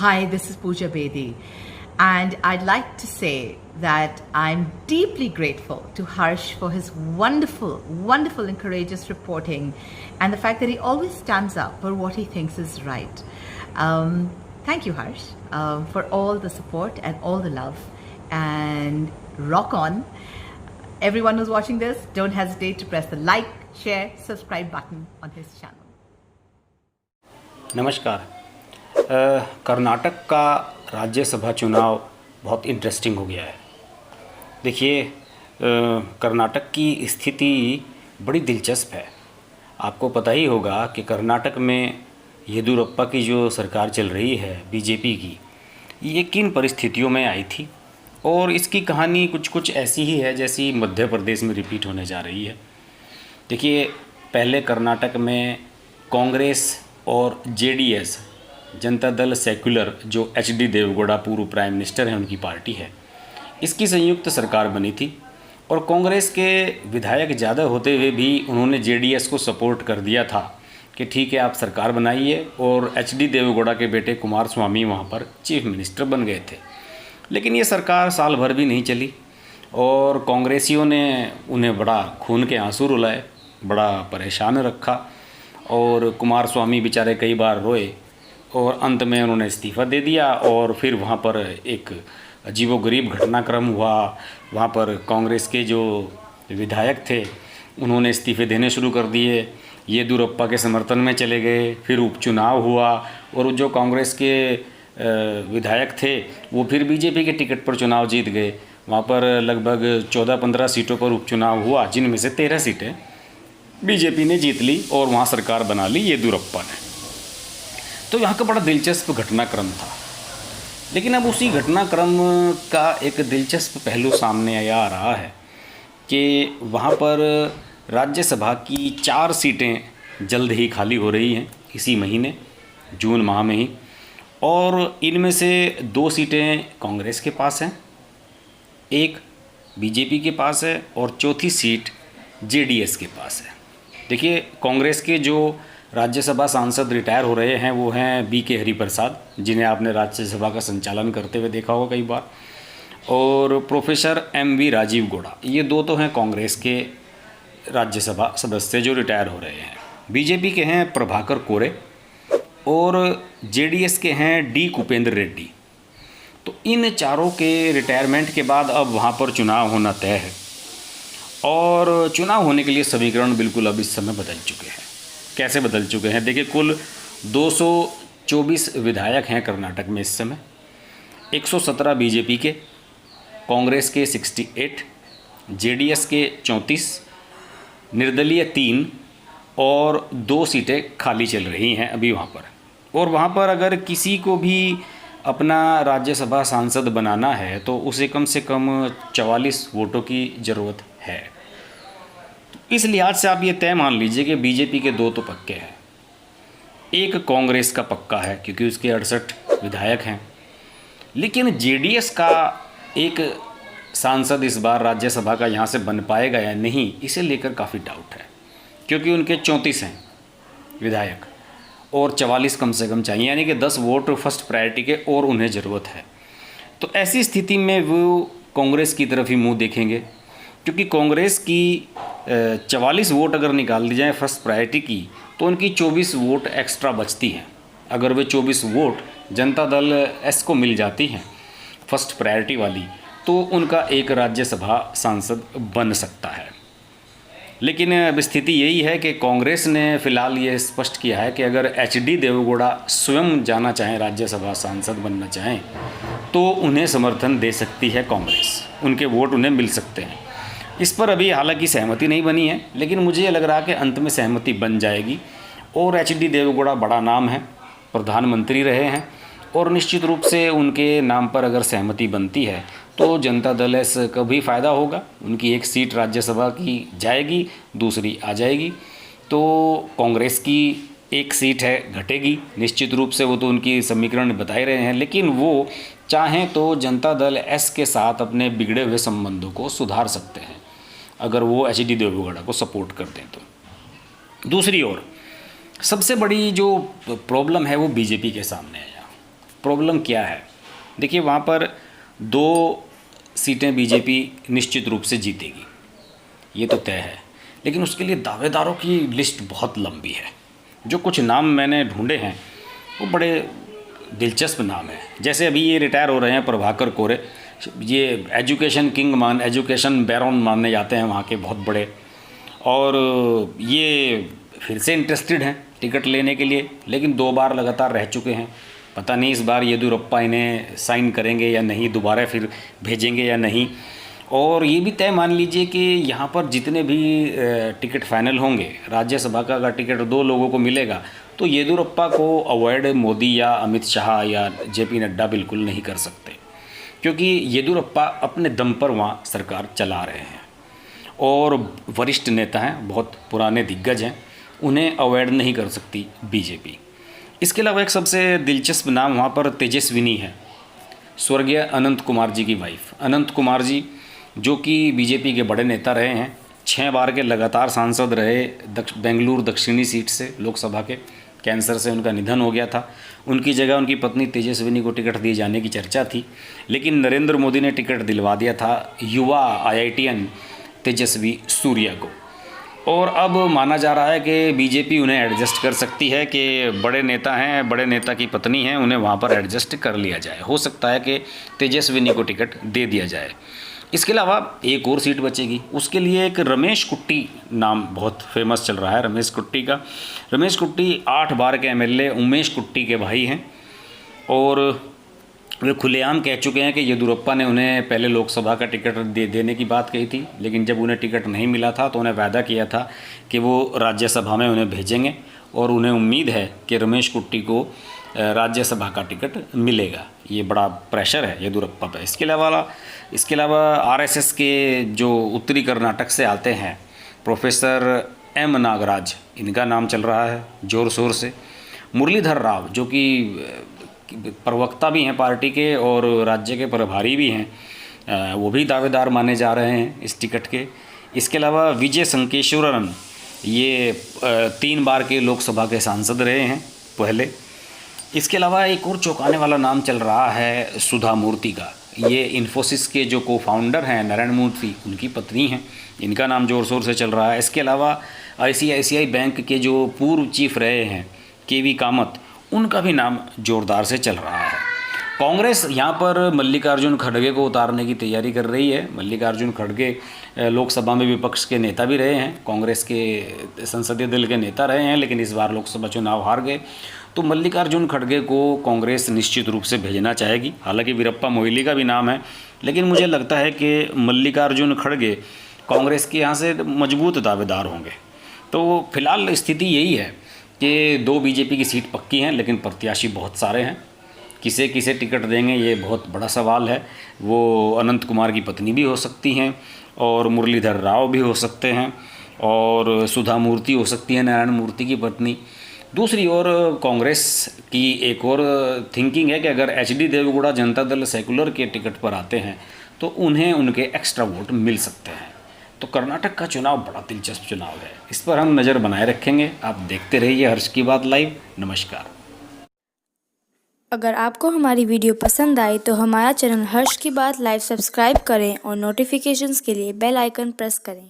Hi, this is Pooja Bedi, and I'd like to say that I'm deeply grateful to Harsh for his wonderful, wonderful and courageous reporting and the fact that he always stands up for what he thinks is right. Thank you, Harsh, for all the support and all the love, and rock on. Everyone who's watching this, don't hesitate to press the like, share, subscribe button on his channel. नमस्कार। कर्नाटक का राज्यसभा चुनाव बहुत interesting हो गया है। देखिए, कर्नाटक की स्थिति बड़ी दिलचस्प है। आपको पता ही होगा कि कर्नाटक में येदियुरप्पा की जो सरकार चल रही है बीजेपी की, ये किन परिस्थितियों में आई थी, और इसकी कहानी कुछ कुछ ऐसी ही है जैसी मध्य प्रदेश में रिपीट होने जा रही है। देखिए, पहले कर्नाटक में कांग्रेस और जेडीएस, जनता दल सेक्युलर, जो एचडी देवेगौड़ा पूर्व प्राइम मिनिस्टर हैं उनकी पार्टी है, इसकी संयुक्त सरकार बनी थी। और कांग्रेस के विधायक ज़्यादा होते हुए भी उन्होंने जेडीएस को सपोर्ट कर दिया था कि ठीक है, आप सरकार बनाइए, और एचडी देवेगौड़ा के बेटे कुमार स्वामी वहाँ पर चीफ मिनिस्टर बन गए थे। लेकिन ये सरकार साल भर भी नहीं चली और कांग्रेसियों ने उन्हें बड़ा खून के आंसू रुलाए, बड़ा परेशान रखा, और कुमार स्वामी बेचारे कई बार रोए और अंत में उन्होंने इस्तीफ़ा दे दिया। और फिर वहाँ पर एक अजीबोगरीब घटनाक्रम हुआ। वहाँ पर कांग्रेस के जो विधायक थे उन्होंने इस्तीफ़े देने शुरू कर दिए, येदियुरप्पा के समर्थन में चले गए। फिर उपचुनाव हुआ और जो कांग्रेस के विधायक थे वो फिर बीजेपी के टिकट पर चुनाव जीत गए। वहाँ पर लगभग 14-15 सीटों पर उपचुनाव हुआ, जिनमें से 13 सीटें बीजेपी ने जीत ली और वहाँ सरकार बना ली येदियुरप्पा ने। तो यहाँ का बड़ा दिलचस्प घटनाक्रम था। लेकिन अब उसी घटनाक्रम का एक दिलचस्प पहलू सामने आ रहा है कि वहाँ पर राज्यसभा की 4 सीटें जल्द ही खाली हो रही हैं, इसी महीने जून माह में ही। और इनमें से 2 सीटें कांग्रेस के पास हैं, 1 बीजेपी के पास है और चौथी सीट जेडीएस के पास है। देखिए, कांग्रेस के जो राज्यसभा सांसद रिटायर हो रहे हैं वो हैं बीके हरिप्रसाद, जिन्हें आपने राज्यसभा का संचालन करते हुए देखा होगा कई बार, और प्रोफेसर एमवी राजीव गौड़ा। ये 2 तो हैं कांग्रेस के राज्यसभा सदस्य जो रिटायर हो रहे हैं। बीजेपी के हैं प्रभाकर कोरे और जेडीएस के हैं डी कुपेंद्र रेड्डी। तो इन चारों के रिटायरमेंट के बाद अब वहाँ पर चुनाव होना तय है, और चुनाव होने के लिए समीकरण बिल्कुल अब इस समय बदल चुके हैं। कैसे बदल चुके हैं? देखिए, कुल 224 विधायक हैं कर्नाटक में इस समय, 117 बीजेपी के, कांग्रेस के 68, जेडीएस के 34, निर्दलीय 3 और 2 सीटें खाली चल रही हैं अभी वहाँ पर। और वहाँ पर अगर किसी को भी अपना राज्यसभा सांसद बनाना है तो उसे कम से कम 44 वोटों की ज़रूरत है। इस लिहाज से आप ये तय मान लीजिए कि बीजेपी के 2 तो पक्के हैं, 1 कांग्रेस का पक्का है क्योंकि उसके 68 विधायक हैं। लेकिन जेडीएस का एक सांसद इस बार राज्यसभा का यहाँ से बन पाएगा या नहीं, इसे लेकर काफ़ी डाउट है, क्योंकि उनके 34 हैं विधायक और 44 कम से कम चाहिए, यानी कि 10 वोट फर्स्ट प्रायोरिटी के और उन्हें ज़रूरत है। तो ऐसी स्थिति में वो कांग्रेस की तरफ ही मुंह देखेंगे, क्योंकि कांग्रेस की 44 वोट अगर निकाल दी जाए फर्स्ट प्रायोरिटी की तो उनकी 24 वोट एक्स्ट्रा बचती हैं। अगर वे 24 वोट जनता दल एस को मिल जाती हैं फर्स्ट प्रायोरिटी वाली, तो उनका एक राज्यसभा सांसद बन सकता है। लेकिन अब स्थिति यही है कि कांग्रेस ने फिलहाल ये स्पष्ट किया है कि अगर एचडी देवेगौड़ा स्वयं जाना चाहें, राज्यसभा सांसद बनना चाहें, तो उन्हें समर्थन दे सकती है कांग्रेस, उनके वोट उन्हें मिल सकते हैं। इस पर अभी हालांकि सहमति नहीं बनी है, लेकिन मुझे लग रहा है कि अंत में सहमति बन जाएगी। और एचडी देवेगौड़ा बड़ा नाम है, प्रधानमंत्री रहे हैं, और निश्चित रूप से उनके नाम पर अगर सहमति बनती है तो जनता दल एस का भी फ़ायदा होगा। उनकी 1 सीट राज्यसभा की जाएगी, दूसरी आ जाएगी, तो कांग्रेस की 1 सीट है घटेगी निश्चित रूप से। वो तो उनकी समीकरण बता ही रहे हैं, लेकिन वो चाहें तो जनता दल एस के साथ अपने बिगड़े हुए संबंधों को सुधार सकते हैं अगर वो एचडी देवेगौड़ा को सपोर्ट कर दें तो। दूसरी ओर सबसे बड़ी जो प्रॉब्लम है वो बीजेपी के सामने है। प्रॉब्लम क्या है? देखिए वहाँ पर 2 सीटें बीजेपी निश्चित रूप से जीतेगी, ये तो तय है, लेकिन उसके लिए दावेदारों की लिस्ट बहुत लंबी है। जो कुछ नाम मैंने ढूंढे हैं वो बड़े दिलचस्प नाम हैं। जैसे अभी ये रिटायर हो रहे हैं प्रभाकर कोरे, ये एजुकेशन किंग एजुकेशन बैरन माने जाते हैं वहाँ के, बहुत बड़े, और ये फिर से इंटरेस्टेड हैं टिकट लेने के लिए, लेकिन 2 बार लगातार रह चुके हैं। पता नहीं इस बार येदियुरप्पा इन्हें साइन करेंगे या नहीं, दोबारा फिर भेजेंगे या नहीं। और ये भी तय मान लीजिए कि यहाँ पर जितने भी टिकट फाइनल होंगे, राज्यसभा का अगर टिकट 2 लोगों को मिलेगा तो येदियुरप्पा को अवॉइड मोदी या अमित शाह या जेपी नड्डा बिल्कुल नहीं कर सकते, क्योंकि येदियुरप्पा अपने दम पर वहाँ सरकार चला रहे हैं और वरिष्ठ नेता हैं, बहुत पुराने दिग्गज हैं, उन्हें अवॉइड नहीं कर सकती बीजेपी। इसके अलावा एक सबसे दिलचस्प नाम वहाँ पर तेजस्विनी है, स्वर्गीय अनंत कुमार जी की वाइफ। अनंत कुमार जी जो कि बीजेपी के बड़े नेता रहे हैं, 6 बार के लगातार सांसद रहे बेंगलुरु दक्षिणी सीट से लोकसभा के। कैंसर से उनका निधन हो गया था। उनकी जगह उनकी पत्नी तेजस्विनी को टिकट दिए जाने की चर्चा थी, लेकिन नरेंद्र मोदी ने टिकट दिलवा दिया था युवा IITian तेजस्वी सूर्या को। और अब माना जा रहा है कि बीजेपी उन्हें एडजस्ट कर सकती है कि बड़े नेता हैं, बड़े नेता की पत्नी हैं, उन्हें वहाँ पर एडजस्ट कर लिया जाए। हो सकता है कि तेजस्विनी को टिकट दे दिया जाए। इसके अलावा एक और सीट बचेगी, उसके लिए एक रमेश कुट्टी नाम बहुत फेमस चल रहा है, रमेश कुट्टी का। रमेश कुट्टी 8 बार के MLA उमेश कुट्टी के भाई हैं और वे खुलेआम कह चुके हैं कि येदियुरप्पा ने उन्हें पहले लोकसभा का टिकट देने की बात कही थी, लेकिन जब उन्हें टिकट नहीं मिला था तो उन्हें वादा किया था कि वो राज्यसभा में उन्हें भेजेंगे, और उन्हें उम्मीद है कि रमेश कुट्टी को राज्यसभा का टिकट मिलेगा। ये बड़ा प्रेशर है येदियुरप्पा पर। इसके अलावा RSS के जो उत्तरी कर्नाटक से आते हैं प्रोफेसर M नागराज, इनका नाम चल रहा है ज़ोर शोर से। मुरलीधर राव जो कि प्रवक्ता भी हैं पार्टी के और राज्य के प्रभारी भी हैं, वो भी दावेदार माने जा रहे हैं इस टिकट के। इसके अलावा विजय संकेश्वरन, ये 3 बार के लोकसभा के सांसद रहे हैं पहले। इसके अलावा एक और चौंकाने वाला नाम चल रहा है सुधा मूर्ति का। ये इन्फोसिस के जो को-फाउंडर हैं नारायण मूर्ति, उनकी पत्नी हैं, इनका नाम ज़ोर शोर से चल रहा है। इसके अलावा ICICI बैंक के जो पूर्व चीफ रहे हैं KV कामत, उनका भी नाम जोरदार से चल रहा है। कांग्रेस यहाँ पर मल्लिकार्जुन खड़गे को उतारने की तैयारी कर रही है। मल्लिकार्जुन खड़गे लोकसभा में विपक्ष के नेता भी रहे हैं, कांग्रेस के संसदीय दल के नेता रहे हैं, लेकिन इस बार लोकसभा चुनाव हार गए। तो मल्लिकार्जुन खड़गे को कांग्रेस निश्चित रूप से भेजना चाहेगी। हालांकि वीरप्पा मोइली का भी नाम है, लेकिन मुझे लगता है कि मल्लिकार्जुन खड़गे कांग्रेस के यहाँ से मजबूत दावेदार होंगे। तो फिलहाल स्थिति यही है कि 2 बीजेपी की सीट पक्की हैं, लेकिन प्रत्याशी बहुत सारे हैं। किसे किसे टिकट देंगे ये बहुत बड़ा सवाल है। वो अनंत कुमार की पत्नी भी हो सकती हैं, और मुरलीधर राव भी हो सकते हैं, और सुधा मूर्ति हो सकती है, नारायण मूर्ति की पत्नी। दूसरी ओर कांग्रेस की एक और थिंकिंग है कि अगर HD देवेगौड़ा जनता दल सेकुलर के टिकट पर आते हैं तो उन्हें उनके एक्स्ट्रा वोट मिल सकते हैं। तो कर्नाटक का चुनाव बड़ा दिलचस्प चुनाव है, इस पर हम नज़र बनाए रखेंगे। आप देखते रहिए हर्ष की बात लाइव। नमस्कार। अगर आपको हमारी वीडियो पसंद आई तो हमारा चैनल हर्ष की बात लाइव सब्सक्राइब करें और नोटिफिकेशंस के लिए बेल आइकन प्रेस करें।